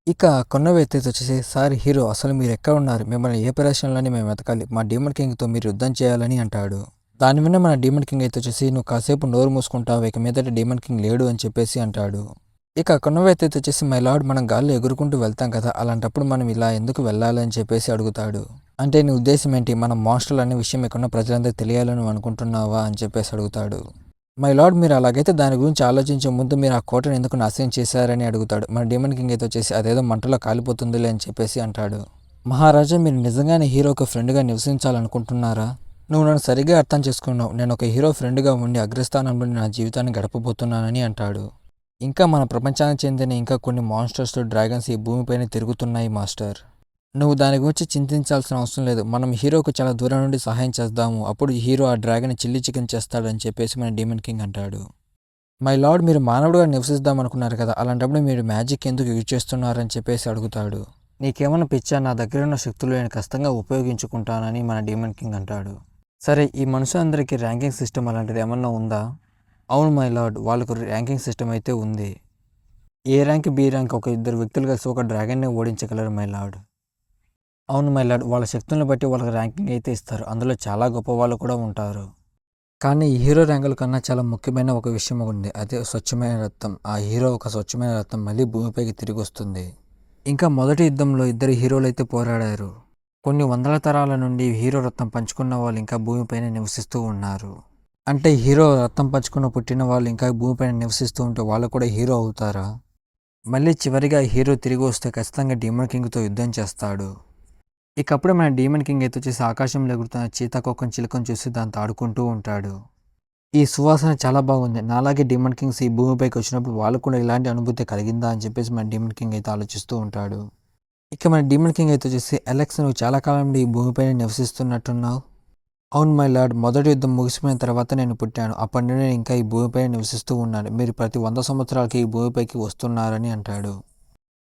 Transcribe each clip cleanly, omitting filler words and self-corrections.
ఇక కొన్న వ్యక్తి వచ్చేసి, "సార్ హీరో అసలు మీరెక్కడ ఉన్నారు? మిమ్మల్ని ఏ ప్రదేశంలోని మేము వెతకాలి? మా డీమన్ కింగ్‌తో మీరు యుద్ధం చేయాలని" అంటాడు. దాని విన్న మన డీమన్ కింగ్ అయితే వచ్చేసి, "నువ్వు కాసేపు నోరు మూసుకుంటావా? ఇక మీదట డీమన్ కింగ్ లేడు" అని చెప్పేసి అంటాడు. ఇక కొన్న వ్యక్తి అయితే వచ్చేసి, "మై లార్డ్ మనం గాల్లో ఎగురుకుంటూ వెళ్తాం కదా! అలాంటప్పుడు మనం ఇలా ఎందుకు వెళ్ళాలి?" అని చెప్పేసి అడుగుతాడు. "అంటే నీ ఉద్దేశ్యం ఏంటి? మనం మాన్‌స్టర్‌లు అనే విషయం ఇక్కడున్న ప్రజలందరికీ తెలియాలని నువ్వు అనుకుంటున్నావా?" అని చెప్పేసి అడుగుతాడు. మై లార్డ్ మీరు అలాగైతే దాని గురించి ఆలోచించే ముందు మీరు ఆ కోటను ఎందుకు నాశనం చేశారని అడుగుతాడు. మన డీమన్ కింగ్ అయితే వచ్చేసి అదేదో మంటలో కాలిపోతుందిలే అని చెప్పేసి అంటాడు. మహారాజా మీరు నిజంగానే హీరోకి ఫ్రెండ్గా నివసించాలనుకుంటున్నారా? నువ్వు నన్ను సరిగ్గా అర్థం చేసుకున్నావు. నేను ఒక హీరో ఫ్రెండ్గా ఉండి అగ్రస్థానంలో నా జీవితాన్ని గడపబోతున్నానని అంటాడు. ఇంకా మన ప్రపంచానికి చెందిన ఇంకా కొన్ని మాన్స్టర్స్ డ్రాగన్స్ ఈ భూమిపైన తిరుగుతున్నాయి మాస్టర్. నువ్వు దాని గురించి చింతించాల్సిన అవసరం లేదు. మనం హీరోకు చాలా దూరం నుండి సహాయం చేద్దాము. అప్పుడు హీరో ఆ డ్రాగన్ చిల్లీ చికెన్ చేస్తాడని చెప్పేసి మన డీమన్ కింగ్ అంటాడు. మై లార్డ్ మీరు మానవుడిగా నివసిద్దాం అనుకున్నారు కదా! అలాంటప్పుడు మీరు మ్యాజిక్ ఎందుకు యూజ్ చేస్తున్నారని చెప్పేసి అడుగుతాడు. నీకేమన్నా పిచ్చా? నా దగ్గర ఉన్న శక్తులు నేను ఖచ్చితంగా ఉపయోగించుకుంటానని మన డీమన్ కింగ్ అంటాడు. సరే ఈ మనుషులందరికీ ర్యాంకింగ్ సిస్టమ్ అలాంటిది ఏమన్నా ఉందా? అవును మై లార్డ్ వాళ్ళకు ర్యాంకింగ్ సిస్టమ్ అయితే ఉంది. ఏ ర్యాంక్ బి ర్యాంక్ ఒక ఇద్దరు వ్యక్తులు కలిసి ఒక డ్రాగన్ని ఓడించగలరు మై లార్డ్. అవును మై లార్డ్ వాళ్ళ శక్తులను బట్టి వాళ్ళకి ర్యాంకింగ్ అయితే ఇస్తారు. అందులో చాలా గొప్ప వాళ్ళు కూడా ఉంటారు. కానీ ఈ హీరో ర్యాంకుల కన్నా చాలా ముఖ్యమైన ఒక విషయం ఉంది. అదే స్వచ్ఛమైన రక్తం. ఆ హీరో ఒక స్వచ్ఛమైన రక్తం మళ్ళీ భూమిపైకి తిరిగి వస్తుంది. ఇంకా మొదటి యుద్ధంలో ఇద్దరు హీరోలు అయితే పోరాడారు. కొన్ని వందల తరాల నుండి హీరో రక్తం పంచుకున్న వాళ్ళు ఇంకా భూమిపైన నివసిస్తూ ఉన్నారు. అంటే హీరో రక్తం పంచుకున్న పుట్టిన వాళ్ళు ఇంకా భూమిపైన నివసిస్తూ ఉంటే వాళ్ళు కూడా హీరో అవుతారా? మళ్ళీ చివరిగా హీరో తిరిగి వస్తే ఖచ్చితంగా డీమన్ కింగ్తో యుద్ధం చేస్తాడు. ఇకప్పుడు మన డీమన్ కింగ్ అయితే వచ్చేసి ఆకాశంలో ఎగురుతున్న చీతాకోకం చిలుకను చూసి దాంతో ఆడుకుంటూ ఉంటాడు. ఈ సువాసన చాలా బాగుంది. నాలాగే డీమన్ కింగ్స్ ఈ భూమిపైకి వచ్చినప్పుడు వాళ్ళు కూడా ఇలాంటి అనుభూతి కలిగిందా అని చెప్పేసి మన డీమన్ కింగ్ అయితే ఆలోచిస్తూ ఉంటాడు. ఇక మన డీమన్ కింగ్ అయితే వచ్చేసి, "అలెక్స్ నువ్వు చాలా కాలం నుండి ఈ భూమిపైన నివసిస్తున్నట్టున్నావు." అవును మై లార్డ్ మొదటి యుద్ధం ముగిసిపోయిన తర్వాత నేను పుట్టాను. అప్పటి నుండి నేను ఇంకా ఈ భూమిపైన నివసిస్తూ ఉన్నాను. మీరు ప్రతి 100 సంవత్సరాలకి ఈ భూమిపైకి వస్తున్నారని అంటాడు.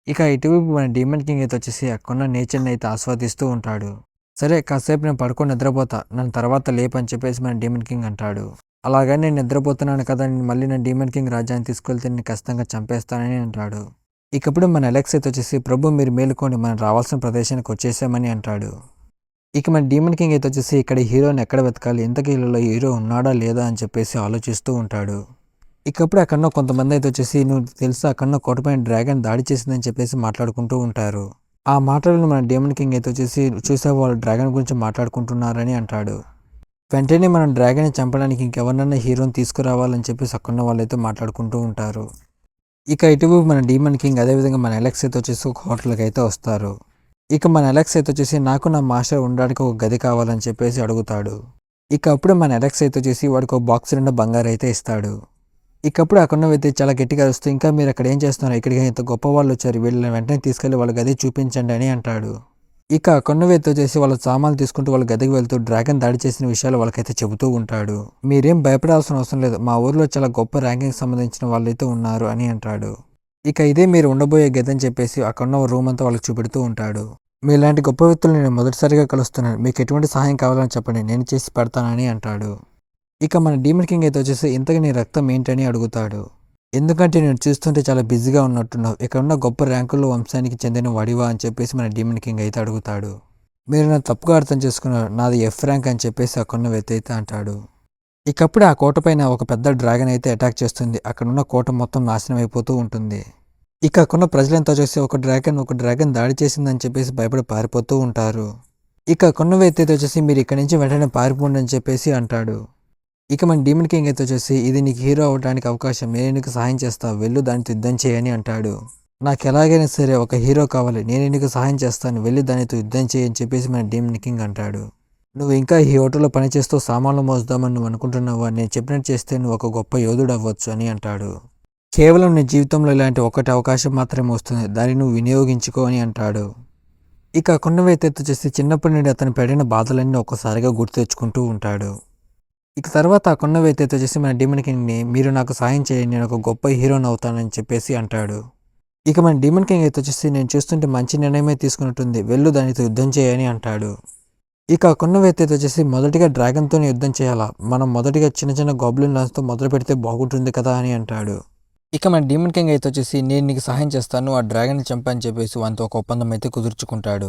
ఇక ఇటువైపు మన డీమన్ కింగ్ అయితే వచ్చేసి అక్కడున్న నేచర్ని అయితే ఆస్వాదిస్తూ ఉంటాడు. సరే కాసేపు నేను పడుకొని నిద్రపోతా, నన్ను తర్వాత లేపని చెప్పేసి మన డీమన్ కింగ్ అంటాడు. అలాగని నేను నిద్రపోతున్నాను కదా నేను మళ్ళీ నా డీమన్ కింగ్ రాజ్యాన్ని తీసుకెళ్తే నేను ఖచ్చితంగా చంపేస్తానని అంటాడు. ఇకప్పుడు మన అలెక్స్ అయితే వచ్చేసి, "ప్రభు మీరు మేలుకోండి మనం రావాల్సిన ప్రదేశానికి వచ్చేసామని అంటాడు. ఇక మన డీమన్ కింగ్ అయితే వచ్చేసి ఇక్కడ హీరోని ఎక్కడ వెతకాలి, ఇంతకీ వీళ్ళలో హీరో ఉన్నాడా లేదా అని చెప్పేసి ఆలోచిస్తూ ఉంటాడు. ఇకప్పుడు అక్కడన్న కొంతమంది అయితే వచ్చేసి, "నువ్వు తెలుసా అక్కడన్న కోటపైన డ్రాగన్ దాడి చేసిందని చెప్పేసి మాట్లాడుకుంటూ ఉంటారు." ఆ మాటలను మన డీమన్ కింగ్ అయితే వచ్చేసి, "చూసే వాళ్ళు డ్రాగన్ గురించి మాట్లాడుకుంటున్నారని అంటాడు. వెంటనే మనం డ్రాగన్ని చంపడానికి ఇంకెవరినన్నా హీరోని తీసుకురావాలని చెప్పేసి అక్కడున్న వాళ్ళైతే మాట్లాడుకుంటూ ఉంటారు. ఇక ఇటువైపు మన డీమన్ కింగ్ అదేవిధంగా మన అలెక్స్ అయితే వచ్చేసి ఒక హోటల్కి అయితే వస్తారు. ఇక మన అలెక్స్ అయితే వచ్చేసి, "నాకు నా మాస్టర్ ఉండడానికి ఒక గది కావాలని చెప్పేసి అడుగుతాడు. ఇక అప్పుడు మన అలెక్స్ అయితే వచ్చేసి వాడికి ఒక బాక్స్ నిండా బంగారు అయితే ఇస్తాడు. ఇకప్పుడు అక్కడున్న వ్యక్తి చాలా గట్టిగా అరుస్తూ, "ఇంకా మీరు అక్కడ ఏం చేస్తున్నారు? ఇక్కడికి ఇంత గొప్ప వాళ్ళు వచ్చారు. వీళ్ళని వెంటనే తీసుకెళ్లి వాళ్ళ గది చూపించండి" అని అంటాడు. ఇక అక్కడున్న వ్యక్తి వచ్చేసి వాళ్ళ సామాన్లు తీసుకుంటూ వాళ్ళ గదికి వెళ్తూ డ్రాగన్ దాడి చేసిన విషయాలు వాళ్ళకైతే చెబుతూ ఉంటాడు. "మీరేం భయపడాల్సిన అవసరం లేదు. మా ఊర్లో చాలా గొప్ప ర్యాంకింగ్ సంబంధించిన వాళ్ళైతే ఉన్నారు" అని అంటాడు. ఇక ఇదే మీరు ఉండబోయే గది అని చెప్పేసి అక్కడున్న రూమ్ అంతా వాళ్ళకి చూపెడుతూ ఉంటాడు. "మీలాంటి గొప్ప వ్యక్తులు నేను మొదటిసారిగా కలుస్తున్నాను. మీకు ఎటువంటి సహాయం కావాలని చెప్పండి నేను చేసి పెడతానని అంటాడు. ఇక మన డీమన్ కింగ్ అయితే వచ్చేసి, "ఇంతకీ నీ రక్తం ఏంటని అడుగుతాడు. ఎందుకంటే నేను చూస్తుంటే చాలా బిజీగా ఉన్నట్టున్నావు. ఇక్కడ ఉన్న గొప్ప ర్యాంకుల్లో వంశానికి చెందిన వాడివా అని చెప్పేసి మన డీమన్ కింగ్ అయితే అడుగుతాడు. "మీరు నన్ను తప్పుగా అర్థం చేసుకున్నారు. నాది ఎఫ్ ర్యాంక్ అని చెప్పేసి అక్కడున్న వ్యక్తి అయితే అంటాడు. ఇకప్పుడు ఆ కోట పైన ఒక పెద్ద డ్రాగన్ అయితే అటాక్ చేస్తుంది. అక్కడున్న కోట మొత్తం నాశనం అయిపోతూ ఉంటుంది. ఇక అక్కడున్న ప్రజలంతా చూసి ఒక డ్రాగన్ దాడి చేసిందని చెప్పేసి భయపడి పారిపోతూ ఉంటారు. ఇక కొన్న వ్యక్తి అయితే వచ్చేసి, "మీరు ఇక్కడి నుంచి వెంటనే పారిపోండి" అని చెప్పేసి అంటాడు. ఇక మన డీమన్ కింగ్ అయితే వచ్చేసి, "ఇది నీకు హీరో అవ్వడానికి అవకాశం. నేను నీకు సహాయం చేస్తా. వెళ్ళు దానితో యుద్ధం చేయని అంటాడు. "నాకు ఎలాగైనా సరే ఒక హీరో కావాలి. నేను నీకు సహాయం చేస్తాను. వెళ్ళి దానితో యుద్ధం చేయి" అని చెప్పేసి మన డీమన్ కింగ్ అంటాడు. "నువ్వు ఇంకా ఈ హోటల్లో పనిచేస్తూ సామాన్లు మోస్తామని నువ్వు అనుకుంటున్నావా? నేను చెప్పినట్టు చేస్తే నువ్వు ఒక గొప్ప యోధుడు అవ్వచ్చు" అని అంటాడు. "కేవలం నీ జీవితంలో ఇలాంటి ఒకటి అవకాశం మాత్రమే వస్తుంది. దాన్ని నువ్వు వినియోగించుకో" అని అంటాడు. ఇక కొండ వ్యక్తి వచ్చేసి చిన్నప్పటి నుండి అతను పడిన బాధలన్నీ ఒక్కసారిగా గుర్తు తెచ్చుకుంటూ ఉంటాడు. ఇక తర్వాత ఆ కొండ వ్యక్తి వచ్చేసి మన డీమన్ కింగ్ని, "మీరు నాకు సాయం చేయండి. నేను ఒక గొప్ప హీరోని అవుతానని చెప్పేసి అంటాడు. ఇక మన డీమన్ కింగ్ అయితే వచ్చేసి, "నేను చూస్తుంటే మంచి నిర్ణయమే తీసుకున్నట్టుంది. వెళ్ళు దానితో యుద్ధం చేయని అంటాడు. ఇక ఆ కొండ వ్యక్తి అయితే వచ్చేసి, "మొదటిగా డ్రాగన్తోనే యుద్ధం చేయాలా? మనం మొదటిగా చిన్న చిన్న గాబ్లిన్ లాన్స్తో మొదలు పెడితే బాగుంటుంది కదా" అని అంటాడు. ఇక మన డీమన్ కింగ్ అయితే వచ్చేసి నేను నీకు సహాయం చేస్తాను ఆ డ్రాగన్ని చంపని చెప్పేసి వానితో ఒక ఒప్పందం అయితే కుదుర్చుకుంటాడు.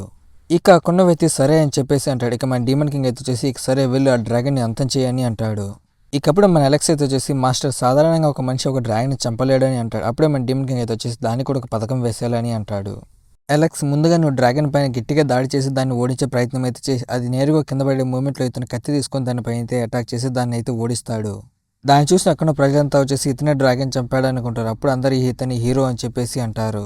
ఇక అక్కడున్న వ్యక్తి సరే అని చెప్పేసి అంటాడు. ఇక మన డీమన్ కింగ్ అయితే వచ్చేసి ఇక సరే వెళ్ళు ఆ డ్రాగన్ని అంతం చేయని అంటాడు. ఇకప్పుడు మన అలెక్స్ అయితే వచ్చేసి మాస్టర్ సాధారణంగా ఒక మనిషి ఒక డ్రాగన్ని చంపలేడని అంటాడు. అప్పుడే మన డీమన్ కింగ్ అయితే వచ్చేసి దానికి కూడా ఒక పథకం వేసేయాలని అంటాడు. అలెక్స్ ముందుగా నువ్వు డ్రాగన్ పైన గట్టిగా దాడి చేసి దాన్ని ఓడించే ప్రయత్నం అయితే చేసి అది నేరుగా కింద పడే మూమెంట్లో ఇతను కత్తి తీసుకొని దానిపైన అయితే అటాక్ చేసి దాన్ని అయితే ఓడిస్తాడు. దాన్ని చూసి అక్కడ ప్రజలంతా వచ్చేసి ఇతనే డ్రాగన్ చంపాడు అనుకుంటారు. అప్పుడు అందరూ ఇతని హీరో అని చెప్పేసి అంటారు.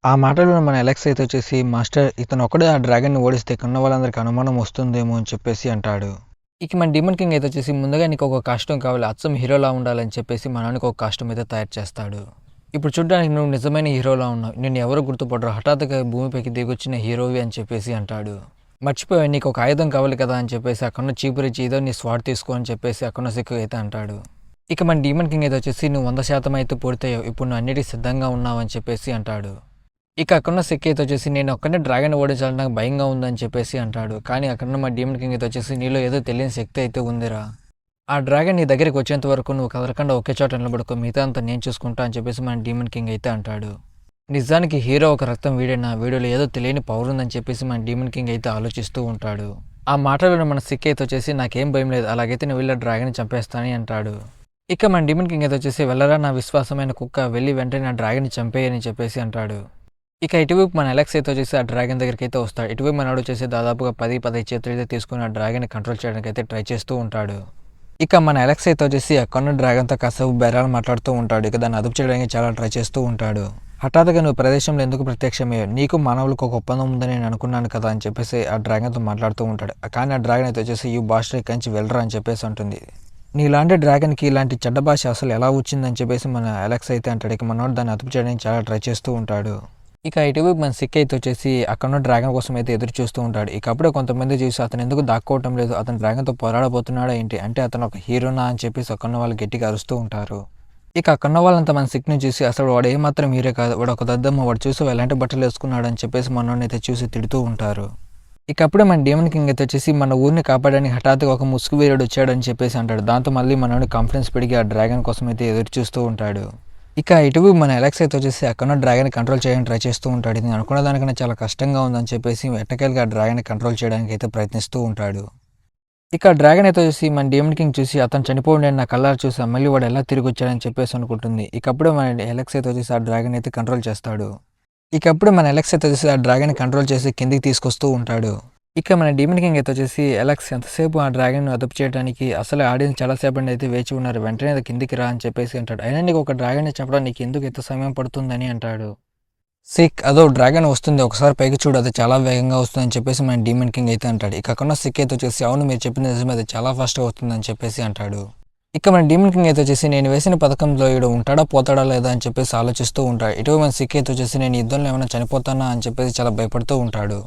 ఆ మాటలో మన అలెక్స్ అయితే వచ్చేసి మాస్టర్ ఇతను ఒక్కడే ఆ డ్రాగన్ని ఓడిస్తే ఇక్కడ ఉన్న వాళ్ళందరికీ అనుమానం వస్తుందేమో అని చెప్పేసి అంటాడు. ఇక మన డీమన్ కింగ్ అయితే వచ్చేసి ముందుగా నీకు ఒక కాస్ట్యూమ్ కావాలి అచ్చం హీరోలా ఉండాలని చెప్పేసి మనకి ఒక కాస్ట్యూమ్ అయితే తయారు చేస్తాడు. ఇప్పుడు చూడడానికి నువ్వు నిజమైన హీరోలా ఉన్నావు, నిన్ను ఎవరు గుర్తుపడరు, హఠాత్తుగా భూమిపైకి దిగొచ్చిన హీరోవి అని చెప్పేసి అంటాడు. మర్చిపోయావు నీకు ఒక ఆయుధం కావాలి కదా అని చెప్పేసి అక్కడ చీపురిచ్చి ఏదో నీ స్వాట్ తీసుకో అని చెప్పేసి అక్కడ సిక్కు అయితే అంటాడు. ఇక మన డీమన్ కింగ్ అయితే వచ్చేసి నువ్వు 100% అయితే పూర్తయ్యావు, ఇప్పుడు నువ్వు అన్నిటికీ సిద్ధంగా ఉన్నావు అని చెప్పేసి అంటాడు. ఇక అక్కడున్న సిక్ అయితే వచ్చేసి నేను ఒక్కనే డ్రాగన్ ఓడించాలని నాకు భయంగా ఉందని చెప్పేసి అంటాడు. కానీ అక్కడున్న మా డీమన్ కింగ్ అయితే వచ్చేసి నీలో ఏదో తెలియని శక్తి అయితే ఉందిరా, ఆ డ్రాగన్ నీ దగ్గరికి వచ్చేంత వరకు నువ్వు కదలకుండా ఒకే చోట నిలబడుకో, మిగతా అంతా నేను చూసుకుంటా అని చెప్పేసి మన డీమన్ కింగ్ అయితే అంటాడు. నిజానికి హీరో ఒక రక్తం వీడైనా వీడియోలో ఏదో తెలియని పవర్ ఉందని చెప్పేసి మన డీమన్ కింగ్ అయితే ఆలోచిస్తూ ఉంటాడు. ఆ మాటలో మన సిక్ అయితే వచ్చేసి నాకేం భయం లేదు, అలాగైతే నేను వెళ్ళి డ్రాగన్ చంపేస్తానని అంటాడు. ఇక మన డీమన్ కింగ్ అయితే వచ్చేసి వెళ్ళరా నా విశ్వాసమైన కుక్క, వెళ్ళి వెంటనే ఆ డ్రాగన్ చంపేయని చెప్పేసి అంటాడు. ఇక ఇటువైపు మన అలెక్స్ అయితే వచ్చేసి ఆ డ్రాగన్ దగ్గరికి అయితే వస్తాడు. ఇటువైపు మనోడు వచ్చేసి దాదాపుగా 10 చేతులు అయితే తీసుకుని ఆ డ్రాగన్ కంట్రోల్ చేయడానికి అయితే ట్రై చేస్తూ ఉంటాడు. ఇక మన అలెక్స్ అయితే వచ్చేసి అక్కడ డ్రాగన్తో కాసేపు బేరాలు మాట్లాడుతూ ఉంటాడు. ఇక దాన్ని అదుపు చేయడానికి చాలా ట్రై చేస్తూ ఉంటాడు. హఠాత్తుగా నువ్వు ప్రదేశంలో ఎందుకు ప్రత్యక్షమయ్యావు, నీకు మానవులకు ఒక ఒప్పందం ఉందని నేను అనుకున్నాను కదా అని చెప్పేసి ఆ డ్రాగన్తో మాట్లాడుతూ ఉంటాడు. కానీ ఆ డ్రాగన్ అయితే వచ్చేసి యూ బాస్టర్ ఇక్కడి నుంచి వెళ్ళరా అని చెప్పేసి అంటుంది. నీలాంటి డ్రాగన్కి ఇలాంటి చెడ్డ భాష అసలు ఎలా వచ్చిందని చెప్పేసి మన అలెక్స్ అయితే అంటాడు. ఇక మనోడు దాన్ని అదుపు చేయడానికి చాలా ట్రై చేస్తూ ఉంటాడు. ఇక ఇటువైపు మన సిక్ అయితే వచ్చేసి అక్కడ డ్రాగన్ కోసం అయితే ఎదురు చూస్తూ ఉంటాడు. ఇక అప్పుడే కొంతమంది చూసి అతను ఎందుకు దాక్కోవటం లేదు, అతను డ్రాగన్తో పోరాడబోతున్నాడా ఏంటి అంటే అతను ఒక హీరోనా అని చెప్పేసి అక్కడ వాళ్ళు గట్టిగా అరుస్తూ ఉంటారు. ఇక అక్కడ వాళ్ళంతా మన సిక్ని చూసి అసలు వాడు ఏమాత్రం హీరో కాదు, వాడు ఒక దద్దమ్మ, వాడు చూసి ఎలాంటి బట్టలు వేసుకున్నాడు అని చెప్పేసి మనోడిని అయితే చూసి తిడుతూ ఉంటారు. ఇక అప్పుడే మన డీమన్ కింగ్ అయితే వచ్చేసి మన ఊరిని కాపాడడానికి హఠాత్తుగా ఒక ముసుగు వీరుడు వచ్చాడని చెప్పేసి అంటాడు. దాంతో మళ్ళీ మనోడి కాన్ఫిడెన్స్ పెరిగి ఆ డ్రాగన్ కోసం అయితే ఎదురు చూస్తూ ఉంటాడు. ఇక ఇటువైపు మన అలెక్స్ అయితే వచ్చేసి అక్కడ డ్రాగన్ కంట్రోల్ చేయడానికి ట్రై చేస్తూ ఉంటాడు. ఇది అనుకున్న దానికన్నా చాలా కష్టంగా ఉందని చెప్పేసి ఎట్టకేలుగా ఆ డ్రాగన్ కంట్రోల్ చేయడానికి అయితే ప్రయత్నిస్తూ ఉంటాడు. ఇక డ్రాగన్ అయితే వచ్చేసి మన డీమన్ కింగ్ చూసి అతను చనిపోండి నా కళ్ళారు చూసి మళ్ళీ వాడు ఎలా తిరిగి వచ్చాడని చెప్పేసి అనుకుంటుంది. ఇకప్పుడే మన అలెక్స్ అయితే వచ్చేసి ఆ డ్రాగన్ అయితే కంట్రోల్ చేస్తాడు. ఇకప్పుడు మన అలెక్స్ అయితే వచ్చేసి ఆ డ్రాగన్ కంట్రోల్ చేసి కిందికి తీసుకొస్తూ ఉంటాడు. ఇక మన డీమన్ కింగ్ అయితే వచ్చేసి అలెక్స్ ఎంతసేపు ఆ డ్రాగన్ అదుపు చేయడానికి, అసలు ఆడియన్స్ చాలాసేపు అయితే వేచి ఉన్నారు, వెంటనే అది కిందికి రా అని చెప్పేసి అంటాడు. అయినా నీకు ఒక డ్రాగన్ చెప్పడం నీకు ఎందుకు ఎంత సమయం పడుతుందని అంటాడు. సిక్ అదో డ్రాగన్ వస్తుంది, ఒకసారి పైకి చూడు, అది చాలా వేగంగా వస్తుందని చెప్పేసి మన డీమన్ కింగ్ అయితే అంటాడు. ఇక అక్కడ సిక్ అయితే వచ్చేసి అవును మీరు చెప్పిన నిజమే, అది చాలా ఫాస్ట్గా వస్తుందని చెప్పేసి అంటాడు. ఇక మన డీమన్ కింగ్ అయితే వచ్చేసి నేను వేసిన పథకంలో ఈడు ఉంటాడా పోతాడా లేదా అని చెప్పేసి ఆలోచిస్తూ ఉంటాడు. ఇటు మన సిక్ అయితే వచ్చేసి నేను యుద్ధంలో ఏమైనా చనిపోతానా అని చెప్పేసి చాలా భయపడుతూ ఉంటాడు.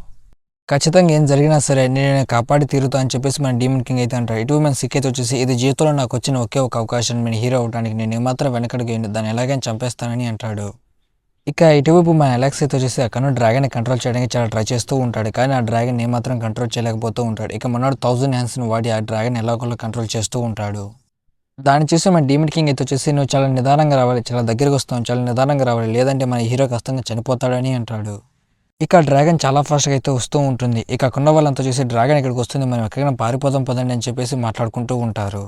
ఖచ్చితంగా ఏం జరిగినా సరే నేను కాపాడి తీరుతా అని చెప్పేసి మన డీమన్ కింగ్ అయితే అంటాడు. ఇటు మన సిక్ అయితే వచ్చేసి ఇది జీవితంలో నాకు వచ్చిన ఒకే ఒక అవకాశం, నేను హీరో అవడానికి నేను ఏమాత్రం వెనకడుగు దాన్ని ఎలాగైనా చంపేస్తానని అంటాడు. ఇక ఇటువైపు మన అలెక్స్ అయితే వచ్చేసి అక్కడ డ్రాగన్ కంట్రోల్ చేయడానికి చాలా ట్రై చేస్తూ ఉంటాడు. కానీ ఆ డ్రాగన్ ఏమాత్రం కంట్రోల్ చేయలేకపోతూ ఉంటాడు. ఇక మనోడు 1000 హ్యాండ్స్ని వాడి ఆ డ్రాగన్ ఎలాగోలా కంట్రోల్ చేస్తూ ఉంటాడు. దాన్ని చూసి మన డీమన్ కింగ్ అయితే వచ్చేసి నువ్వు చాలా నిదానంగా రావాలి, చాలా దగ్గరకు వస్తావు, చాలా నిదానంగా రావాలి, లేదంటే మన హీరో కష్టంగా చనిపోతాడని అంటాడు. ఇక డ్రాగన్ చాలా ఫాస్ట్గా అయితే వస్తూ ఉంటుంది. ఇక అక్కడ వాళ్ళంతా చూసి డ్రాగన్ ఇక్కడికి వస్తుంది, మనం ఎక్కడికైనా పారిపోదాం పదండి అని చెప్పేసి మాట్లాడుకుంటూ ఉంటారు.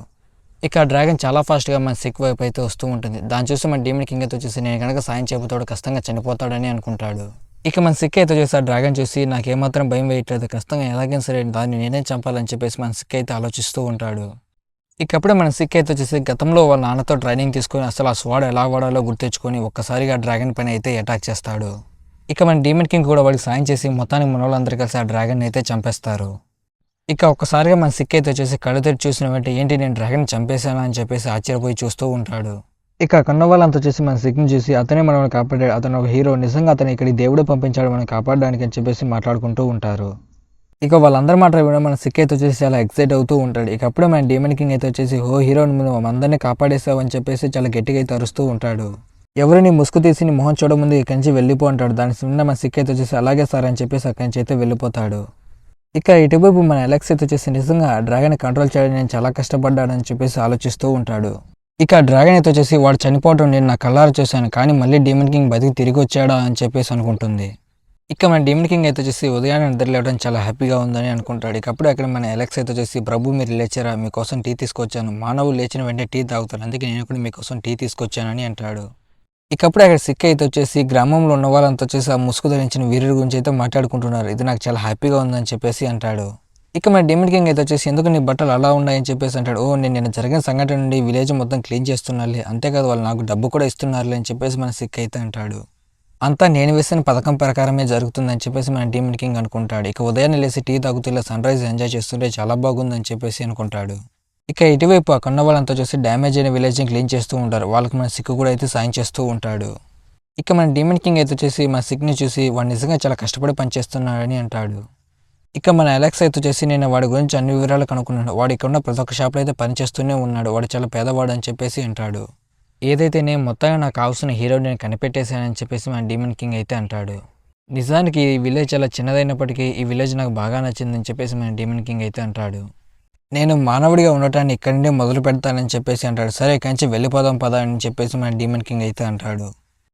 ఇక డ్రాగన్ చాలా ఫాస్ట్గా మన సిక్ వైపు అయితే వస్తూ ఉంటుంది. దాన్ని చూసి మన డీమన్ కింగ్ అయితే వచ్చేసి నేను కనుక సాయం చేయబోతాడు కష్టంగా చనిపోతాడని అనుకుంటాడు. ఇక మన సిక్ అయితే వచ్చేసి ఆ డ్రాగన్ చూసి నాకు ఏమాత్రం భయం వేయట్లేదు, కష్టంగా ఎలాగైనా సరే దాన్ని నేనే చంపాలని చెప్పేసి మన సిక్ అయితే ఆలోచిస్తూ ఉంటాడు. ఇకప్పుడే మన సిక్ అయితే వచ్చేసి గతంలో వాళ్ళ నాన్నతో ట్రైనింగ్ తీసుకొని అసలు ఆ స్వాడ్ ఎలా వాడాలో గుర్తించుకొని ఒక్కసారిగా డ్రాగన్ పైన అయితే అటాక్ చేస్తాడు. ఇక మన డీమన్ కింగ్ కూడా వాడికి సాయం చేసి మొత్తానికి మన వాళ్ళందరూ కలిసి ఆ డ్రాగన్ అయితే చంపేస్తారు. ఇక ఒక్కసారిగా మన సిక్ అయితే వచ్చేసి కళ్ళు తెరిచి చూసిన వెంటనే ఏంటి నేను డ్రాగన్ చంపేశాను అని చెప్పేసి ఆశ్చర్యపోయి చూస్తూ ఉంటాడు. ఇక కన్న వాళ్ళంతా వచ్చేసి మన సిక్ని చూసి అతనే మనల్ని కాపాడాడు, అతను ఒక హీరో, నిజంగా అతను ఇక్కడికి దేవుడే పంపించాడు మనం కాపాడడానికి అని చెప్పేసి మాట్లాడుకుంటూ ఉంటారు. ఇక వాళ్ళందరి మాట వినడం మన సిక్ అయితే వచ్చేసి చాలా ఎక్సైట్ అవుతూ ఉంటాడు. ఇక అప్పుడే మన డీమన్ కింగ్ అయితే వచ్చేసి ఓ హీరో నువ్వు అందరినీ కాపాడేసావు అని చెప్పేసి చాలా గట్టిగా అయితే అరుస్తూ ఉంటాడు. ఎవరు నీ ముసుగు తీసి నీ మొహం చూడముందు ఇక్కడి నుంచి వెళ్ళిపో అంటాడు. దాని చిన్న మన సిక్ అయితే వచ్చేసి అలాగే సార్ అని చెప్పేసి అక్కడి నుంచి అయితే వెళ్ళిపోతాడు. ఇక ఇటువైపు మన అలెక్స్ అయితే వచ్చేసి నిజంగా డ్రాగన్ కంట్రోల్ చేయడానికి నేను చాలా కష్టపడ్డాడని చెప్పేసి ఆలోచిస్తూ ఉంటాడు. ఇక డ్రాగన్ అయితే వచ్చేసి వాడు చనిపోవడం నేను నా కళ్ళారా చూశాను, కానీ మళ్ళీ డీమన్ కింగ్ బతికి తిరిగి వచ్చాడా అని చెప్పేసి అనుకుంటుంది. ఇక మన డీమన్ కింగ్ అయితే వచ్చేసి ఉదయాన్నే నిద్ర లేవడం చాలా హ్యాపీగా ఉందని అనుకుంటాడు. ఇక అప్పుడు అక్కడ మన ఎలెక్స్ అయితే వచ్చేసి ప్రభు మీరు లేచారా, మీకోసం టీ తీసుకొచ్చాను, మానవులు లేచిన వెంటనే టీ తాగుతారు, అందుకే నేను కూడా మీకోసం టీ తీసుకొచ్చానని అంటాడు. ఇకప్పుడు అక్కడ సిక్ అయితే వచ్చేసి గ్రామంలో ఉన్న వాళ్ళంతా వచ్చేసి ఆ ముసుగు ధరించిన వీరుడి గురించి అయితే మాట్లాడుకుంటున్నారు. ఇది నాకు చాలా హ్యాపీగా ఉందని చెప్పేసి అంటాడు. ఇక మన డీమన్ కింగ్ అయితే వచ్చేసి ఎందుకు నీ బట్టలు అలా ఉన్నాయని చెప్పేసి అంటాడు. ఓ నేను నిన్న జరిగిన సంఘటన నుండి విలేజ్ మొత్తం క్లీన్ చేస్తున్నారులే, అంతేకాదు వాళ్ళు నాకు డబ్బు కూడా ఇస్తున్నారులే అని చెప్పేసి మన సిక్ అయితే అంటాడు. అంతా నేను వేసిన పథకం ప్రకారమే జరుగుతుందని చెప్పేసి మన డీమన్ కింగ్ అనుకుంటాడు. ఇక ఉదయాన్నే లేసి టీ తాగుతూ ఇలా సన్ రైజ్ ఎంజాయ్ చేస్తుంటే చాలా బాగుందని చెప్పేసి అనుకుంటాడు. ఇక ఇటువైపు ఆ కొన్న వాళ్ళంతా చూసి డ్యామేజ్ అయిన విలేజ్ని క్లీన్ చేస్తూ ఉంటారు. వాళ్ళకి మన సిక్కు కూడా అయితే సాయం చేస్తూ ఉంటాడు. ఇక మన డీమన్ కింగ్ అయితే వచ్చేసి మన సిక్ని చూసి వాడు నిజంగా చాలా కష్టపడి పనిచేస్తున్నాడని అంటాడు. ఇక మన అలెక్స్ అయితే వచ్చేసి నేను వాడి గురించి అన్ని వివరాలు కనుక్కున్నాను, వాడు ఇక్కడ ఉన్న ప్రతి ఒక్క షాప్లో అయితే పనిచేస్తూనే ఉన్నాడు, వాడు చాలా పేదవాడు అని చెప్పేసి అంటాడు. ఏదైతే నేను మొత్తంగా నాకు కావాల్సిన హీరోని నేను కనిపెట్టేశానని చెప్పేసి మన డీమన్ కింగ్ అయితే అంటాడు. నిజానికి ఈ విలేజ్ చాలా చిన్నదైనప్పటికీ ఈ విలేజ్ నాకు బాగా నచ్చిందని చెప్పేసి మన డీమన్ కింగ్ అయితే అంటాడు. నేను మానవుడిగా ఉండటాన్ని ఇక్కడి నుండి మొదలు పెడతానని చెప్పేసి అంటాడు. సరే కంచి వెళ్ళిపోదాం పదా అని చెప్పేసి మన డీమన్ కింగ్ అయితే అంటాడు.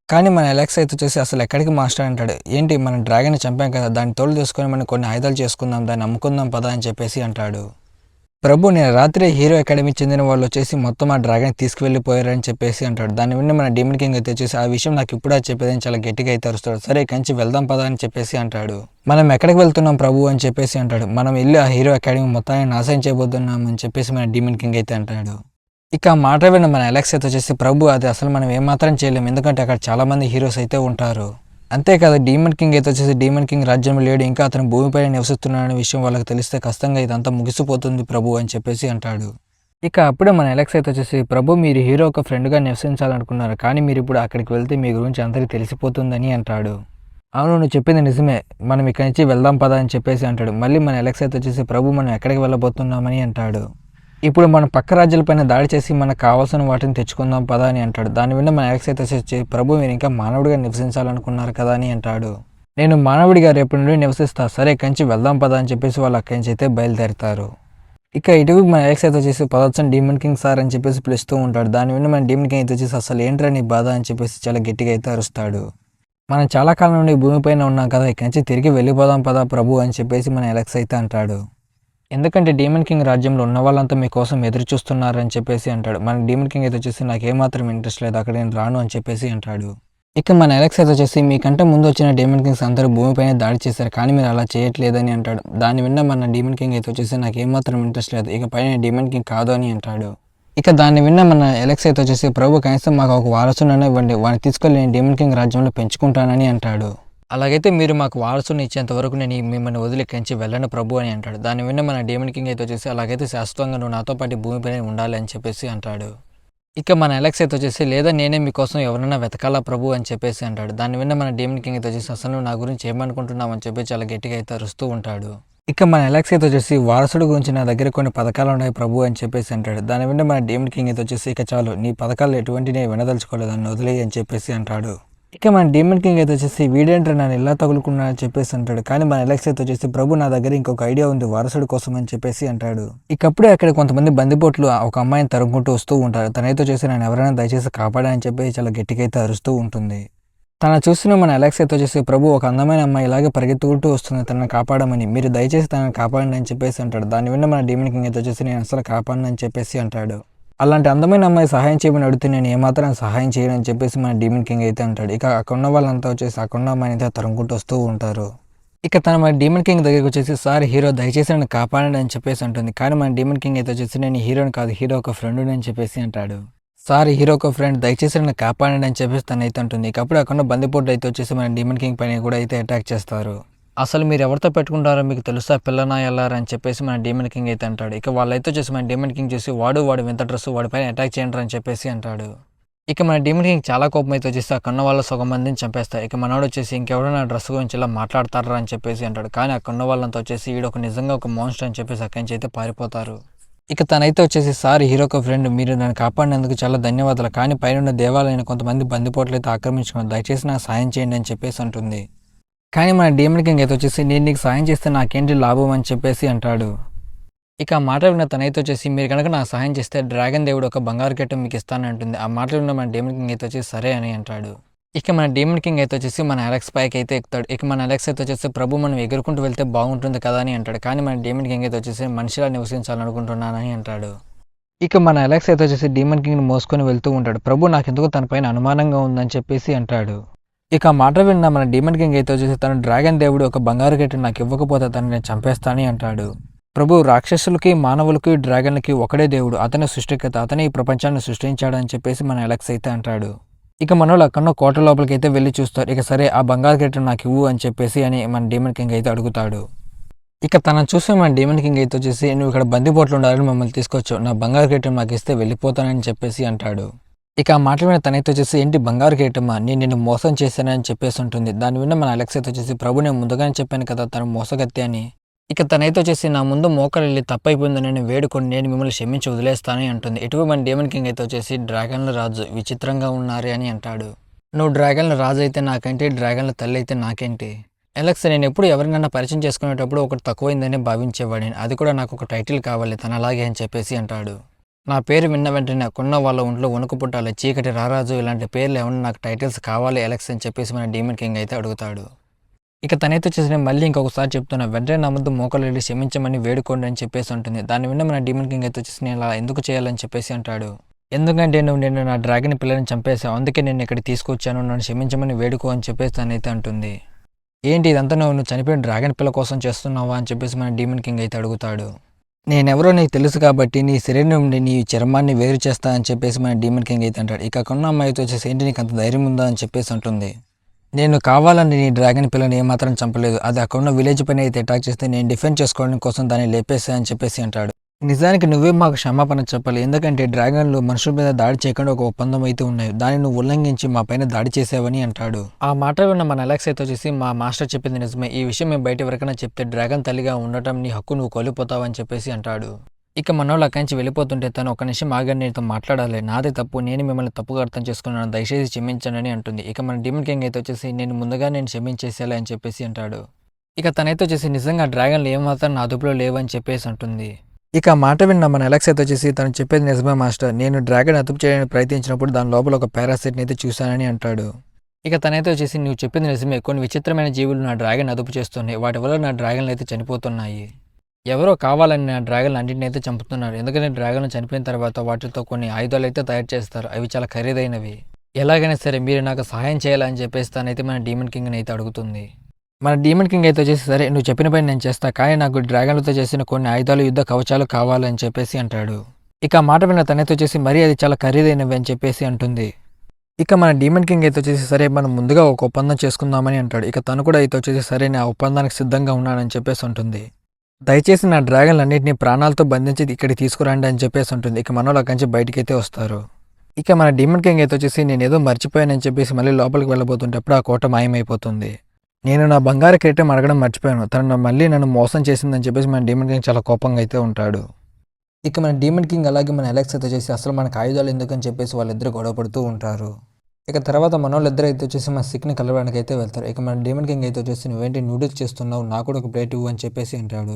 కానీ మన అలెక్స్ అయితే వచ్చేసి అసలు ఎక్కడికి మాస్టర్ అంటాడు. ఏంటి మనం డ్రాగన్ చంపాం కదా, దాన్ని తోలు తీసుకొని మనం కొన్ని ఆయుధాలు చేసుకుందాం, దాన్ని అమ్ముకుందాం పదా అని చెప్పేసి అంటాడు. ప్రభు నేను రాత్రి హీరో అకాడమీ చెందిన వాళ్ళు వచ్చేసి మొత్తం ఆ డ్రాగన్ తీసుకువెళ్ళిపోయారని చెప్పేసి అంటాడు. దాన్ని విన్న మన డీమన్ కింగ్ అయితే వచ్చేసి ఆ విషయం నాకు ఇప్పుడు చెప్పేదని చాలా గట్టిగా అయితే అరుస్తాడు. సరే కంచి వెళ్దాం పదా అని చెప్పేసి అంటాడు. మనం ఎక్కడికి వెళ్తున్నాం ప్రభు అని చెప్పేసి అంటాడు. మనం వెళ్ళి ఆ హీరో అకాడమీ మొత్తాన్ని నాశనం చేయబోతున్నాం అని చెప్పేసి మన డీమన్ కింగ్ అయితే అంటాడు. ఇక ఆ మాట విన్న మన అలెక్స్ అయితే వచ్చేసి ప్రభు అది అసలు మనం ఏమాత్రం చేయలేము, ఎందుకంటే అక్కడ చాలా మంది హీరోస్ అయితే ఉంటారు, అంతేకాదు డీమన్ కింగ్ అయితే వచ్చేసి డీమన్ కింగ్ రాజ్యంలో లేడు, ఇంకా అతను భూమిపైన నివసిస్తున్నాడనే విషయం వాళ్ళకి తెలిస్తే కష్టంగా ఇదంతా ముగిసిపోతుంది ప్రభు అని చెప్పేసి అంటాడు. ఇక అప్పుడే మన అలెక్స్ అయితే వచ్చేసి ప్రభు మీరు హీరో ఒక ఫ్రెండ్గా నివసించాలనుకున్నారు, కానీ మీరు ఇప్పుడు అక్కడికి వెళ్తే మీ గురించి అందరికీ తెలిసిపోతుందని అంటాడు. అవును నువ్వు చెప్పింది నిజమే, మనం ఇక్కడి నుంచి వెళ్దాం పదా అని చెప్పేసి అంటాడు. మళ్ళీ మన అలెక్స్ అయితే వచ్చేసి ప్రభు మనం ఎక్కడికి వెళ్ళబోతున్నామని అంటాడు. ఇప్పుడు మన పక్క రాజ్యాలపైన దాడి చేసి మనకు కావాల్సిన వాటిని తెచ్చుకుందాం పదా అని అంటాడు. దాని విన్న మన అలెక్స్ అయితే వచ్చి ప్రభు మీరు ఇంకా మానవుడిగా నివసించాలనుకున్నారు కదా అని అంటాడు. నేను మానవుడిగా రేపు నుండి నివసిస్తా, సరే కంచి వెళ్దాం పదా అని చెప్పేసి వాళ్ళు అక్కడి నుంచి అయితే బయలుదేరుతారు. ఇక ఇటువైపు మన అలెక్స్ అయితే వచ్చేసి పదొచ్చని డీమన్ కింగ్ సార్ అని చెప్పేసి పిలుస్తూ ఉంటాడు. దాని విన్న మన డీమన్ కింగ్ అయితే వచ్చేసి అసలు ఏంట్రా నీ బాధ అని చెప్పేసి చాలా గట్టిగా అయితే అరుస్తాడు. మనం చాలా కాలం నుండి భూమిపైన ఉన్నాం కదా, ఇక్కడి నుంచి తిరిగి వెళ్ళిపోదాం పదా ప్రభు అని చెప్పేసి మన అలెక్స్ అయితే అంటాడు. ఎందుకంటే డీమన్ కింగ్ రాజ్యంలో ఉన్న వాళ్ళంతా మీకోసం ఎదురు చూస్తున్నారని చెప్పేసి అంటాడు. మన డీమన్ కింగ్ అయితే వచ్చేసి నాకు ఏమాత్రం ఇంట్రెస్ట్ లేదు, అక్కడ నేను రాను అని చెప్పేసి అంటాడు. ఇక మన అలెక్స్ అయితే వచ్చేసి మీకంటే ముందు వచ్చిన డీమన్ కింగ్స్ అందరూ భూమిపైన దాడి చేశారు, కానీ మీరు అలా చేయట్లేదని అంటాడు. దాన్ని విన్న మన డీమన్ కింగ్ అయితే వచ్చేసి నాకు ఏమాత్రం ఇంట్రెస్ట్ లేదు, ఇక పైన డీమన్ కింగ్ కాదు అని అంటాడు. ఇక దాన్ని విన్న మన అలెక్స్ అయితే వచ్చేసి ప్రభు కనీసం మాకు ఒక వారసునైనా ఇవ్వండి, వాడిని తీసుకెళ్ళి నేను డీమన్ కింగ్ రాజ్యంలో పెంచుకుంటానని అంటాడు. అలాగైతే మీరు మాకు వారసుని ఇచ్చేంత వరకు నేను మిమ్మల్ని వదిలికించి వెళ్ళను ప్రభు అని అంటాడు. దాన్ని విన్న మన డీమన్ కింగ్ అయితే వచ్చేసి అలాగైతే శాశ్వతంగా నువ్వు నాతో పాటు భూమిపైన ఉండాలి అని చెప్పేసి అంటాడు. ఇక మన అలెక్స్ అయితే వచ్చేసి లేదా నేనే మీకోసం ఎవరైనా వెతకాలా ప్రభు అని చెప్పేసి అంటాడు. దాన్ని విన్న మన డీమన్ కింగ్ అయితే వచ్చేసి అసలు నువ్వు నా గురించి ఏమనుకుంటున్నావు అని చెప్పి చాలా గట్టిగా అయితే అరుస్తూ ఉంటాడు. ఇక మన అలెక్స్ అయితే వచ్చేసి వారసుడు గురించి నా దగ్గర కొన్ని పథకాలు ఉన్నాయి ప్రభు అని చెప్పేసి అంటాడు. దాన్ని విన్న మన డీమన్ కింగ్ అయితే వచ్చేసి ఇక చాలు నీ పథకాలు ఎటువంటి నేను వినదలుచుకోలేదు అని వదిలేయి అని చెప్పేసి అంటాడు. ఇక మన డీమన్ కింగ్ అయితే వచ్చేసి వీడేంట్రా నన్ను ఇలా తగులుకున్నా అని చెప్పేసి అంటాడు. కానీ మన అలెక్స్ అయితే వచ్చేసి ప్రభు నా దగ్గర ఇంకొక ఐడియా ఉంది వారసుడు కోసం అని చెప్పేసి అంటాడు. ఇకప్పుడే అక్కడ కొంతమంది బందిపోట్లు ఒక అమ్మాయిని తరుముకుంటూ వస్తూ ఉంటారు. తనైతే వచ్చేసి నన్ను ఎవరైనా దయచేసి కాపాడని చెప్పి చాలా గట్టిగా అయితే అరుస్తూ ఉంటుంది. తన చూసిన మన అలెక్స్ అయితే వచ్చేసి ప్రభు ఒక అందమైన అమ్మాయి ఇలాగే పరిగెత్తుకుంటూ వస్తుంది, తనను కాపాడమని, మీరు దయచేసి తనను కాపాడండి అని చెప్పేసి అంటాడు. దాన్ని విన్న మన డీమన్ కింగ్ అయితే వచ్చేసి నేను అసలు కాపాడను అని చెప్పేసి అంటాడు. అలాంటి అందమైన అమ్మాయి సహాయం చేయమని అడిగితే నేను ఏమాత్రం సహాయం చేయను అని చెప్పేసి మన డీమన్ కింగ్ అయితే అంటాడు. ఇక అక్కడ ఉన్న వాళ్ళంతా వచ్చేసి అక్కడ ఉన్న అమ్మాయిని అయితే తరుముకుంటూ వస్తూ ఉంటారు. ఇక తన మన డీమన్ కింగ్ దగ్గరికి వచ్చేసి సార్ హీరో దయచేసి నన్ను కాపాడండి అని చెప్పేసి అంటుంది. కానీ మన డీమన్ కింగ్ అయితే వచ్చేసి నేను హీరోని కాదు, హీరో ఒక ఫ్రెండ్ని అని చెప్పేసి అంటాడు. సార్ హీరో ఒక ఫ్రెండ్ దయచేసి నన్ను కాపాడండి అని చెప్పేసి తను అయితే అంటుంది. ఇక అప్పుడు అక్కడ బందిపోట్లు అయితే వచ్చేసి మన డీమన్ కింగ్ పైన కూడా అయితే అటాక్ చేస్తారు. అసలు మీరు ఎవరితో పెట్టుకుంటారో మీకు తెలుసా పిల్లనా ఎల్లారా అని చెప్పేసి మన డీమన్ కింగ్ అయితే అంటాడు. ఇక వాళ్ళైతే వచ్చేసి మన డీమన్ కింగ్ చూసి వాడు వింత డ్రెస్ వాడిపైన అటాక్ చేయండి అని చెప్పేసి అంటాడు. ఇక మన డీమన్ కింగ్ చాలా కోపం అయితే వచ్చేసి ఆ కన్న వాళ్ళ సగం మందిని చంపేస్తారు. ఇక మనోడు వచ్చేసి ఇంకెవరైనా డ్రెస్ గురించి ఇలా మాట్లాడతారా అని చెప్పేసి అంటాడు. కానీ ఆ కన్న వాళ్ళంతా వచ్చేసి వీడు ఒక నిజంగా ఒక మోన్స్టర్ అని చెప్పేసి అక్కడి నుంచి అయితే పారిపోతారు. ఇక తనైతే వచ్చేసి సార్ హీరో ఒక ఫ్రెండ్ మీరు నన్ను కాపాడినందుకు చాలా ధన్యవాదాలు, కానీ పైన దేవాలయం కొంతమంది బందిపోట్లు అయితే ఆక్రమించుకున్నారు, దయచేసి నాకు సాయం చేయండి అని చెప్పేసి అంటుంది. కానీ మన డీమన్ కింగ్ అయితే వచ్చేసి నేను నీకు సాయం చేస్తే నాకేంటి లాభం అని చెప్పేసి అంటాడు. ఇక ఆ మాట విన్న తనైతే వచ్చేసి మీరు కనుక నాకు సహాయం చేస్తే డ్రాగన్ దేవుడు ఒక బంగారు కిరీటం మీకు ఇస్తానని అంటుంది. ఆ మాటలు విన్న మన డీమన్ కింగ్ అయితే వచ్చేసి సరే అని అంటాడు. ఇక మన డీమన్ కింగ్ అయితే వచ్చేసి మన అలెక్స్ పైకి అయితే ఎక్కుతాడు. ఇక మన అలెక్స్ అయితే వచ్చేసి ప్రభు మనం ఎగురుకుంటూ వెళ్తే బాగుంటుంది కదా అని అంటాడు. కానీ మన డీమన్ కింగ్ అయితే వచ్చేసి మనిషిలా నివసించాలనుకుంటున్నానని అంటాడు. ఇక మన అలెక్స్ అయితే వచ్చేసి డీమన్ కింగ్ని మోసుకొని వెళ్తూ ఉంటాడు. ప్రభు నాకెందుకో తన పైన అనుమానంగా ఉందని చెప్పేసి అంటాడు. ఇక ఆ మాట విన్న మన డీమన్ కింగ్ అయితే వచ్చేసి తను డ్రాగన్ దేవుడు ఒక బంగారు కిరీటం నాకు ఇవ్వకపోతే తను నేను చంపేస్తానని అంటాడు. ప్రభు రాక్షసులకి మానవులకి డ్రాగన్లకి ఒకడే దేవుడు, అతనే సృష్టికర్త, అతనే ఈ ప్రపంచాన్ని సృష్టించాడని చెప్పేసి మన అలెక్స్ అయితే అంటాడు. ఇక మనోళ్ళు అక్కడో కోట లోపలికి అయితే వెళ్ళి చూస్తారు. ఇక సరే ఆ బంగారు కిరీటం నాకు ఇవ్వు అని చెప్పేసి అని మన డీమన్ కింగ్ అయితే అడుగుతాడు. ఇక తనను చూసి మన డీమన్ కింగ్ అయితే వచ్చేసి నువ్వు ఇక్కడ బందిపోట్లు ఉండాలని మమ్మల్ని తీసుకొచ్చావు, నా బంగారు కిరీటం నాకు ఇస్తే వెళ్ళిపోతానని చెప్పేసి అంటాడు. ఇక ఆ మాట విన్న తనైతే వచ్చేసి ఏంటి బంగారు కిరీటమా, నేను నిన్ను మోసం చేశానని చెప్పేసి ఉంటుంది. దాన్ని విన్న మన అలెక్స్ అయితే వచ్చేసి ప్రభు నేను ముందుగానే చెప్పాను కదా తను మోసగత్తి అని. ఇక తనైతే వచ్చేసి నా ముందు మోకాలు వెళ్ళి తప్పైపోయిందని నేను వేడుకొని నేను మిమ్మల్ని క్షమించి వదిలేస్తానని అంటుంది. ఇటువైపు మన డీమన్ కింగ్ అయితే వచ్చేసి డ్రాగన్ల రాజు విచిత్రంగా ఉన్నారే అని అంటాడు. నువ్వు డ్రాగన్ల రాజు అయితే నాకేంటి, డ్రాగన్ల తల్లి అయితే నాకేంటి? అలెక్స్ నేను ఎప్పుడు ఎవరినైనా పరిచయం చేసుకునేటప్పుడు ఒకటి తక్కువైందని భావించేవాడిని, అది కూడా నాకు ఒక టైటిల్ కావాలి తన అలాగే అని చెప్పేసి అంటాడు. నా పేరు విన్న వెంటనే కొన్న వాళ్ళ ఒంట్లో వణుకు పుట్టాలి, చీకటి రారాజు ఇలాంటి పేర్లు ఏమన్నా నాకు టైటిల్స్ కావాలి అలెక్స్ అని చెప్పేసి మన డీమన్ కింగ్ అయితే అడుగుతాడు. ఇక తనైతే వచ్చేసి నేను మళ్ళీ ఇంకొకసారి చెప్తున్నా, వెంటనే నా ముందు మోకాలు వెళ్ళి క్షమించమని వేడుకోండి అని చెప్పేసి ఉంటుంది. దాన్ని విన్న మన డీమన్ కింగ్ అయితే వచ్చేసి నేను అలా ఎందుకు చేయాలని చెప్పేసి అంటాడు. ఎందుకంటే నేను నా డ్రాగన్ పిల్లని చంపేశావు, అందుకే నేను ఇక్కడికి తీసుకొచ్చాను, నన్ను క్షమించమని వేడుకో అని చెప్పేసి తనైతే అంటుంది. ఏంటి ఇదంతా నువ్వు చనిపోయిన డ్రాగన్ పిల్ల కోసం చేస్తున్నావా అని చెప్పేసి మన డీమన్ కింగ్ అయితే అడుగుతాడు. నేనెవరో నీకు తెలుసు కాబట్టి నీ శరీరం నుండి నీ చర్మాన్ని వేరు చేస్తా అని చెప్పేసి మన డీమన్ కింగ్ అయితే అంటాడు. ఇక కొన్న అమ్మాయితో వచ్చేసి ఏంటి నీకు అంత ధైర్యం ఉందా అని చెప్పేసి అంటుంది. నేను కావాలని నీ డ్రాగన్ పిల్లని ఏమాత్రం చంపలేదు, అది అక్కడున్న విలేజ్ పైన అయితే అటాక్ చేస్తే నేను డిఫెండ్ చేసుకోవడం కోసం దాన్ని లేపేసా అని చెప్పేసి అంటాడు. నిజానికి నువ్వే మాకు క్షమాపణ చెప్పాలి, ఎందుకంటే డ్రాగన్లు మనుషుల మీద దాడి చేయకుండా ఒక ఒప్పందం అయితే ఉన్నాయి, దాన్ని నువ్వు ఉల్లంఘించి మా పైన దాడి చేసావని అంటాడు. ఆ మాట విన్న మన అలెక్స్ అయితే వచ్చేసి మా మాస్టర్ చెప్పింది నిజమే, ఈ విషయం మేము బయట ఎవరికైనా చెప్తే డ్రాగన్ తల్లిగా ఉండటం నీ హక్కు నువ్వు కోల్పోతావని చెప్పేసి అంటాడు. ఇక మనోళ్ళు అక్కడి నుంచి వెళ్ళిపోతుంటే తను ఒక నిమిషం ఆగని నీతో మాట్లాడాలి, నాదే తప్పు, నేను మిమ్మల్ని తప్పుగా అర్థం చేసుకున్నాను, దయచేసి క్షమించండి అని అంటుంది. ఇక మన డీమన్ కింగ్ అయితే వచ్చేసి నేను క్షమించేసేలా అని చెప్పేసి అంటాడు. ఇక తనైతే వచ్చేసి నిజంగా డ్రాగన్లు ఏమాత్రం నా అదుపులో లేవని చెప్పేసి అంటుంది. ఇక ఆ మాట విన్న మన అలెక్స్ అయితే వచ్చేసి తను చెప్పేది నిజమే మాస్టర్, నేను డ్రాగన్ అదుపు చేయడానికి ప్రయత్నించినప్పుడు దాని లోపల ఒక పారాసైట్ని అయితే చూశానని అంటాడు. ఇక తనైతే వచ్చేసి నువ్వు చెప్పింది నిజమే, కొన్ని విచిత్రమైన జీవులు నా డ్రాగన్ అదుపు చేస్తున్నాయి, వాటి వల్ల నా డ్రాగన్లు అయితే చనిపోతున్నాయి, ఎవరో కావాలని నా డ్రాగన్లు అన్నింటిని అయితే చంపుతున్నారు, ఎందుకంటే డ్రాగన్లు చనిపోయిన తర్వాత వాటితో కొన్ని ఆయుధాలు అయితే తయారు చేస్తారు, అవి చాలా ఖరీదైనవి, ఎలాగైనా సరే మీరు నాకు సహాయం చేయాలని చెప్పేసి తనైతే మన డీమన్ కింగ్ని అయితే అడుగుతుంది. మన డీమన్ కింగ్ అయితే వచ్చేసి సరే నువ్వు చెప్పిన పని నేను చేస్తా, కానీ నాకు డ్రాగన్లతో చేసిన కొన్ని ఆయుధాలు యుద్ధ కవచాలు కావాలని చెప్పేసి అంటాడు. ఇక ఆ మాట విన్న తనైతే వచ్చేసి మరీ అది చాలా ఖరీదైనవి అని చెప్పేసి అంటుంది. ఇక మన డీమన్ కింగ్ అయితే వచ్చేసి సరే మనం ముందుగా ఒక ఒప్పందం చేసుకుందామని అంటాడు. ఇక తను కూడా అయితే వచ్చేసి సరే నేను ఆ ఒప్పందానికి సిద్ధంగా ఉన్నానని చెప్పేసి ఉంటుంది. దయచేసి నా డ్రాగన్లన్నింటినీ ప్రాణాలతో బంధించి ఇక్కడికి తీసుకురండి అని చెప్పేసి ఉంటుంది. ఇక మనోళ్ళు అక్కడి నుంచి బయటికి అయితే వస్తారు. ఇక మన డీమన్ కింగ్ అయితే వచ్చేసి నేను ఏదో మర్చిపోయానని చెప్పేసి మళ్ళీ లోపలికి వెళ్ళబోతుంటే అప్పుడు ఆ కోట మాయమైపోతుంది. నేను నా బంగారు కిరీటం అడగడం మర్చిపోయాను, తను మళ్ళీ నన్ను మోసం చేసిందని చెప్పేసి మన డీమన్ కింగ్ చాలా కోపంగా అయితే ఉంటాడు. ఇక మన డీమన్ కింగ్ అలాగే మన అలెక్స్ అయితే చేసి అసలు మనకు ఆయుధాలు ఎందుకని చెప్పేసి వాళ్ళిద్దరు గొడవ పడుతూ ఉంటారు. ఇక తర్వాత మనోళ్ళు ఇద్దరు అయితే వచ్చేసి మన సిక్ని కలవడానికి అయితే వెళ్తారు. ఇక మన డీమన్ కింగ్ అయితే వచ్చేసి నువ్వేంటి నూడిల్స్ చేస్తున్నావు, నాకు కూడా ఒక ప్లేట్ ఇవ్వు అని చెప్పేసి అంటాడు.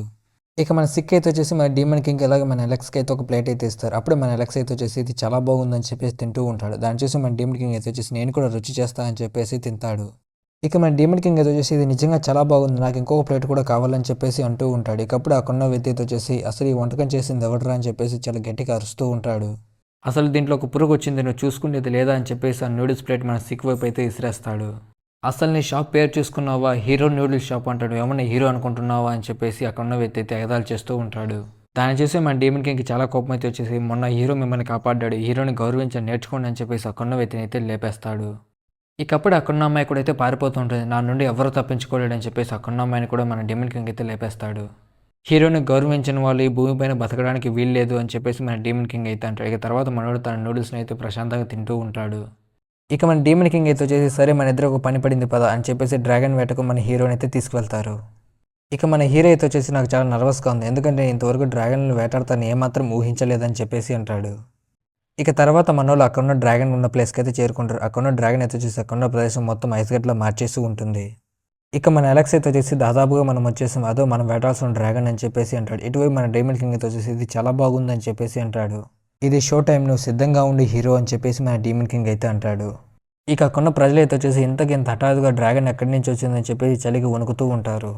ఇక మన సిక్ అయితే వచ్చేసి మన డీమన్ కింగ్ అలాగే మన అలెక్స్కి అయితే ఒక ప్లేట్ అయితే ఇస్తారు. అప్పుడే మన అలెక్స్ అయితే వచ్చేసి ఇది చాలా బాగుందని చెప్పేసి తింటూ ఉంటాడు. దాన్ని చూసి మన డీమన్ కింగ్ అయితే వచ్చేసి నేను కూడా రుచి చేస్తా అని చెప్పేసి తింటాడు. ఇక మన డీమన్ కింగ్ అయితే వచ్చేసి ఇది నిజంగా చాలా బాగుంది, నాకు ఇంకొక ప్లేట్ కూడా కావాలని చెప్పేసి అంటూ ఉంటాడు. ఇకప్పుడు అక్కడున్న వ్యక్తి అయితే వచ్చేసి అసలు ఈ వంటకం చేసింది ఎవడరా అని చెప్పేసి చాలా గట్టిగా అరుస్తూ ఉంటాడు. అసలు దీంట్లో ఒక పురుగు వచ్చింది, నువ్వు చూసుకునేది లేదా అని చెప్పేసి ఆ నూడిల్స్ ప్లేట్ మన సిక్ వైపు అయితే విసిరేస్తాడు. అసలు నీ షాప్ పేరు చూసుకున్నావా, హీరో నూడిల్స్ షాప్ అంటాడు, ఏమన్నా హీరో అనుకుంటున్నావా అని చెప్పేసి అక్కడున్న వ్యక్తి అయితే ఎగతాళి చేస్తూ ఉంటాడు. దాన్ని చూసి మన డీమన్ కింగ్కి చాలా కోపం అయితే వచ్చేసి మొన్న హీరో మిమ్మల్ని కాపాడాడు, హీరోని గౌరవించి నేర్చుకోండి అని చెప్పేసి అక్కడున్న వ్యక్తిని అయితే లేపేస్తాడు. ఇకప్పుడు అక్కడున్న అమ్మాయి కూడా అయితే పారిపోతూ ఉంటుంది, నా నుండి ఎవరు తప్పించుకోలేడని చెప్పేసి అక్కడున్న అమ్మాయిని కూడా మన డీమన్ కింగ్ అయితే లేపేస్తాడు. హీరోని గౌరవించిన వాళ్ళు ఈ భూమిపైన బతకడానికి వీల్లేదు అని చెప్పేసి మన డీమన్ కింగ్ అయితే అంటాడు. ఇక తర్వాత మనోడు తన నూడిల్స్ని అయితే ప్రశాంతంగా తింటూ ఉంటాడు. ఇక మన డీమన్ కింగ్ అయితే వచ్చేసి సరే మన ఇద్దరు ఒక పని పడింది పద అని చెప్పేసి డ్రాగన్ వేటకు మన హీరోని అయితే తీసుకువెళ్తారు. ఇక మన హీరో అయితే వచ్చేసి నాకు చాలా నర్వస్గా ఉంది, ఎందుకంటే ఇంతవరకు డ్రాగన్లు వేటాడతాను ఏమాత్రం ఊహించలేదని చెప్పేసి అంటాడు. ఇక తర్వాత మనోళ్ళు అక్కడున్న డ్రాగన్ ఉన్న ప్లేస్కి అయితే చేరుకుంటారు. అక్కడున్న డ్రాగన్ అయితే వచ్చేసి అక్కడున్న ప్రదేశం మొత్తం ఐస్ గడ్డలా మార్చేస్తూ ఉంటుంది. ఇక మన అలెక్స్ అయితే వచ్చేసి దాదాపుగా మనం వచ్చేసాం. అదో మనం వేటాల్సిన డ్రాగన్ అని చెప్పేసి అంటాడు. ఇటువైపు మన డైమండ్ కింగ్ అయితే వచ్చేసి ఇది చాలా బాగుందని చెప్పేసి అంటాడు. ఇది షో టైం నువ్వు సిద్ధంగా ఉండి హీరో అని చెప్పేసి మన డైమండ్ కింగ్ అయితే అంటాడు. ఇక అక్కడున్న ప్రజలైతే వచ్చేసి ఇంత హఠాత్తుగా డ్రాగన్ ఎక్కడి నుంచి వచ్చిందని చెప్పేసి చలికి వణుకుతూ ఉంటారు.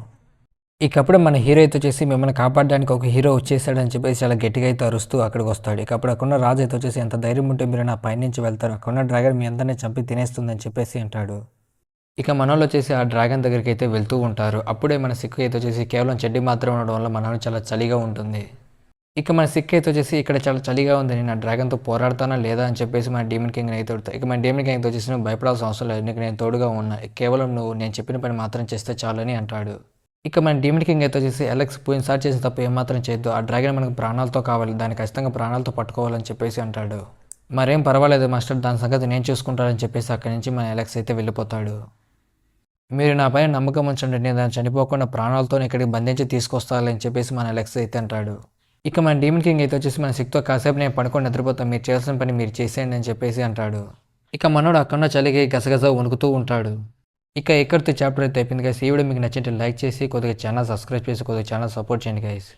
ఇకప్పుడు మన హీరో అయితే వచ్చేసి మిమ్మల్ని కాపాడడానికి ఒక హీరో వచ్చేసాడని చెప్పేసి చాలా గట్టిగా అయితే అరుస్తూ అక్కడికి వస్తాడు. ఇక అప్పుడు అక్కడున్న రాజు అయితే వచ్చేసి ఎంత ధైర్యం ఉంటే మీరు నా పైనుంచి వెళ్తారు, అక్కడున్న డ్రాగన్ మీ అందరినీ చంపి తినేస్తుందని చెప్పేసి అంటాడు. ఇక మనోళ్ళు వచ్చేసి ఆ డ్రాగన్ దగ్గరికి అయితే వెళ్తూ ఉంటారు. అప్పుడే మన సిక్కు అయితే వచ్చేసి కేవలం చెడ్డి మాత్రమే ఉండడం వల్ల మనలో చాలా చలిగా ఉంటుంది. ఇక మన సిక్కు అయితే వచ్చేసి ఇక్కడ చాలా చలిగా ఉంది, నేను ఆ డ్రాగన్తో పోరాడతానా లేదా అని చెప్పేసి మన డీమన్ కింగ్ అయితే అడుగుతాడు. ఇక మన డీమన్ కింగ్ అయితే వచ్చేసి నువ్వు భయపడాల్సిన అవసరం లేదు, నీకు నేను తోడుగా ఉన్నా, కేవలం నువ్వు నేను చెప్పిన పని మాత్రం చేస్తే చాలని అంటాడు. ఇక మన డీమన్ కింగ్ అయితే వచ్చేసి అలెక్స్ పోయినసారి చేసిన తప్పు ఏమాత్రం చేయొద్దు, ఆ డ్రాగన్ మనకు ప్రాణాలతో కావాలి, దాన్ని ఖచ్చితంగా ప్రాణాలతో పట్టుకోవాలని చెప్పేసి అంటాడు. మరేం పర్వాలేదు మాస్టర్, దాని సంగతి నేను చూసుకుంటానని చెప్పేసి అక్కడి నుంచి మన అలెక్స్ అయితే వెళ్ళిపోతాడు. మీరు నా పైన నమ్మకం ఉంచండి, నేను దాన్ని చనిపోకుండా ప్రాణాలతో ఇక్కడికి బంధించి తీసుకొస్తానని చెప్పేసి మన అలెక్స్ అయితే అంటాడు. ఇక మన డీమన్ కింగ్ అయితే వచ్చేసి మన సిక్తో కాసేపు నేను పడుకొని నిద్రపోతాను, మీరు చేయాల్సిన పని మీరు చేసేయండి అని చెప్పేసి అంటాడు. ఇక మనోడు అక్కడున్న చలికి గసగస వణుకుతూ ఉంటాడు. ఇక ఇక్కడితో చాప్టర్ అయితే అయిపోయింది గైస్. ఈ వీడియో మీకు నచ్చితే లైక్ చేసి కొద్దిగా ఛానల్ సబ్స్క్రైబ్ చేసి కొద్దిగా ఛానల్ సపోర్ట్ చేయండి గైస్.